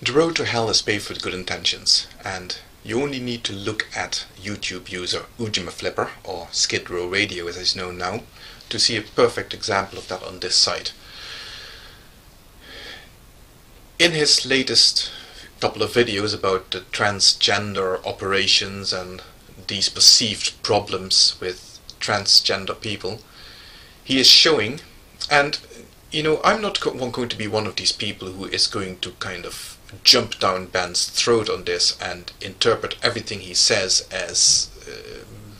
The road to hell is paved with good intentions, and you only need to look at YouTube user Ujima Flipper, or Skid Row Radio as it's known now, to see a perfect example of that on this site. In his latest couple of videos about the transgender operations and these perceived problems with transgender people, he is showing, and I'm not going to be one of these people who is going to kind of jump down Ben's throat on this and interpret everything he says as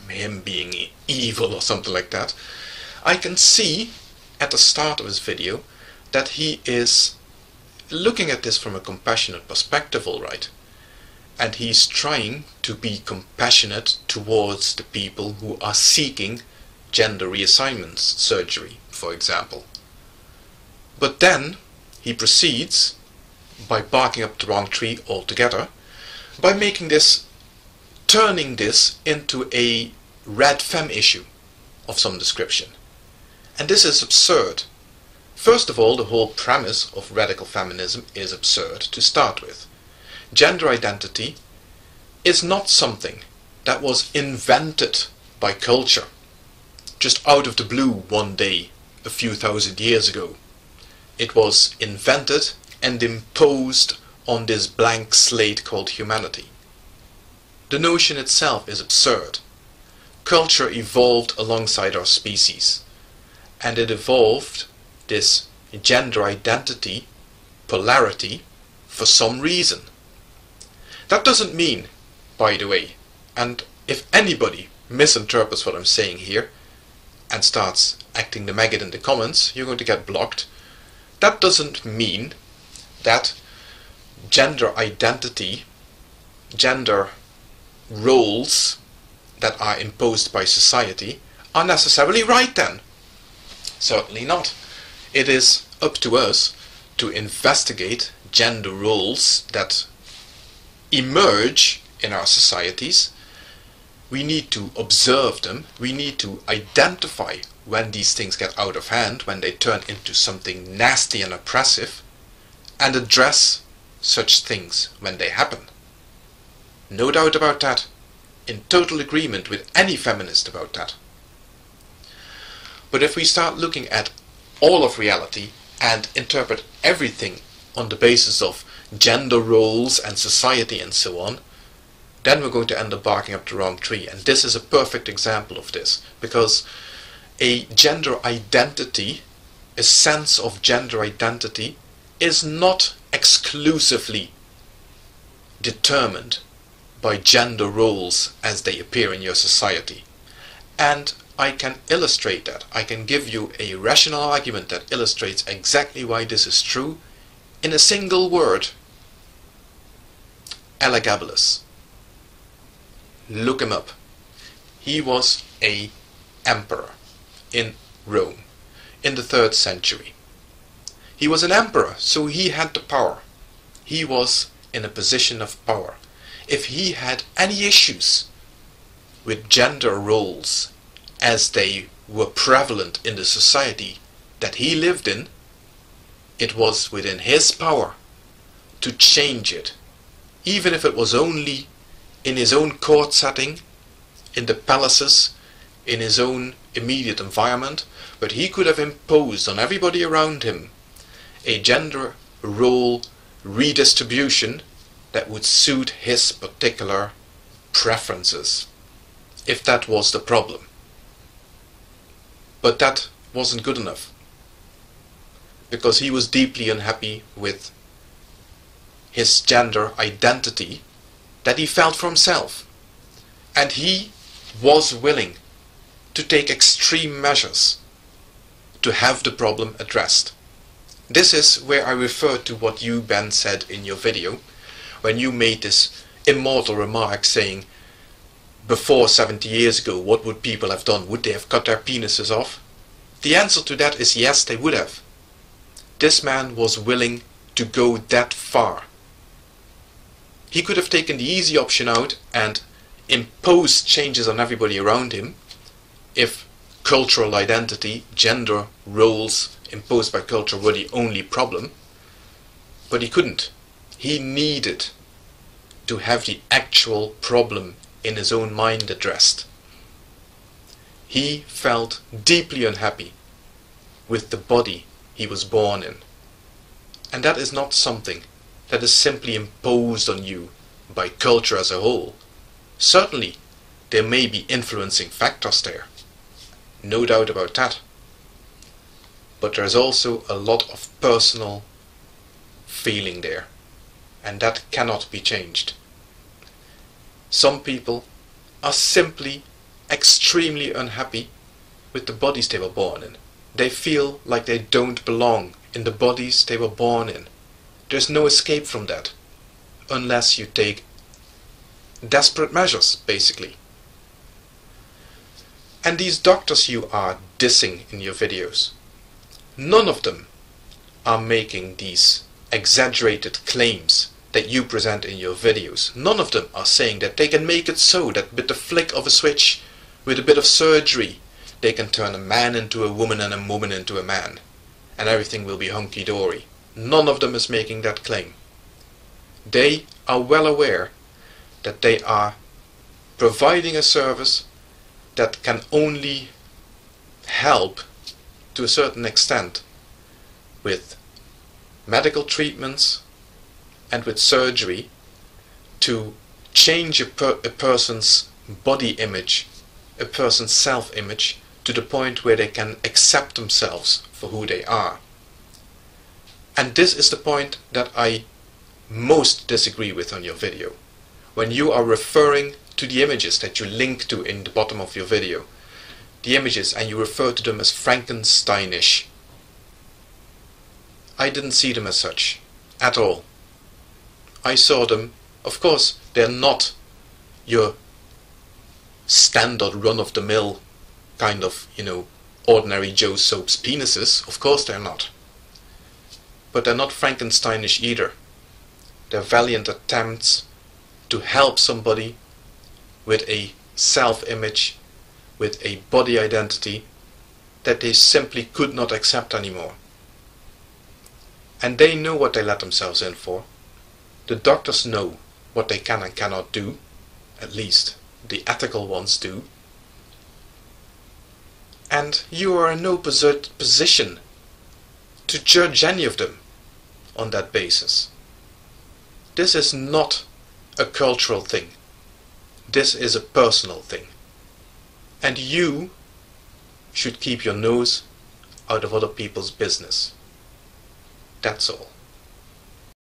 him being evil or something like that. I can see at the start of his video that he is looking at this from a compassionate perspective, all right, and he's trying to be compassionate towards the people who are seeking gender reassignment surgery, for example. But then he proceeds by barking up the wrong tree altogether, by turning this into a red femme issue of some description. And this is absurd. First of all, the whole premise of radical feminism is absurd to start with. Gender identity is not something that was invented by culture, just out of the blue one day, a few thousand years ago. It was invented and imposed on this blank slate called humanity. The notion itself is absurd. Culture evolved alongside our species, and it evolved this gender identity, polarity, for some reason. That doesn't mean, by the way, and if anybody misinterprets what I'm saying here and starts acting the maggot in the comments, you're going to get blocked. That doesn't mean that gender identity, gender roles that are imposed by society are necessarily right then. Certainly not. It is up to us to investigate gender roles that emerge in our societies. We need to observe them. We need to identify when these things get out of hand, when they turn into something nasty and oppressive, and address such things when they happen. No doubt about that. In total agreement with any feminist about that. But if we start looking at all of reality and interpret everything on the basis of gender roles and society and so on, then we're going to end up barking up the wrong tree. And this is a perfect example of this, because a gender identity, a sense of gender identity, is not exclusively determined by gender roles as they appear in your society. And I can illustrate that. I can give you a rational argument that illustrates exactly why this is true in a single word. Elagabalus. Look him up. He was an emperor in Rome in the 3rd century. He was an emperor, so he had the power. He was in a position of power. If he had any issues with gender roles as they were prevalent in the society that he lived in, it was within his power to change it, even if it was only in his own court setting, in the palaces, in his own immediate environment. But he could have imposed on everybody around him a gender role redistribution that would suit his particular preferences, if that was the problem. But that wasn't good enough, because he was deeply unhappy with his gender identity that he felt for himself, and he was willing to take extreme measures to have the problem addressed. This is where I refer to what you, Ben, said in your video, when you made this immortal remark saying, before 70 years ago, what would people have done? Would they have cut their penises off? The answer to that is yes, they would have. This man was willing to go that far. He could have taken the easy option out and imposed changes on everybody around him if cultural identity, gender roles imposed by culture were the only problem. But he couldn't. He needed to have the actual problem in his own mind addressed. He felt deeply unhappy with the body he was born in. And that is not something that is simply imposed on you by culture as a whole. Certainly, there may be influencing factors there. No doubt about that. But there's also a lot of personal feeling there. And that cannot be changed. Some people are simply extremely unhappy with the bodies they were born in. They feel like they don't belong in the bodies they were born in. There's no escape from that, unless you take desperate measures, basically. And these doctors you are dissing in your videos, none of them are making these exaggerated claims that you present in your videos. None of them are saying that they can make it so that with the flick of a switch, with a bit of surgery, they can turn a man into a woman and a woman into a man, and everything will be hunky-dory. None of them is making that claim. They are well aware that they are providing a service that can only help to a certain extent with medical treatments and with surgery to change a person's body image, a person's self-image, to the point where they can accept themselves for who they are. And this is the point that I most disagree with on your video. When you are referring to the images that you link to in the bottom of your video, the images, and you refer to them as Frankensteinish, I didn't see them as such at all. I saw them, of course, they're not your standard run-of-the-mill kind of, ordinary Joe Soap's penises. Of course they're not. But they're not Frankensteinish either. They're valiant attempts to help somebody with a self-image, with a body identity that they simply could not accept anymore. And they know what they let themselves in for. The doctors know what they can and cannot do, at least the ethical ones do. And you are in no position to judge any of them on that basis. This is not a cultural thing. This is a personal thing. And you should keep your nose out of other people's business. That's all.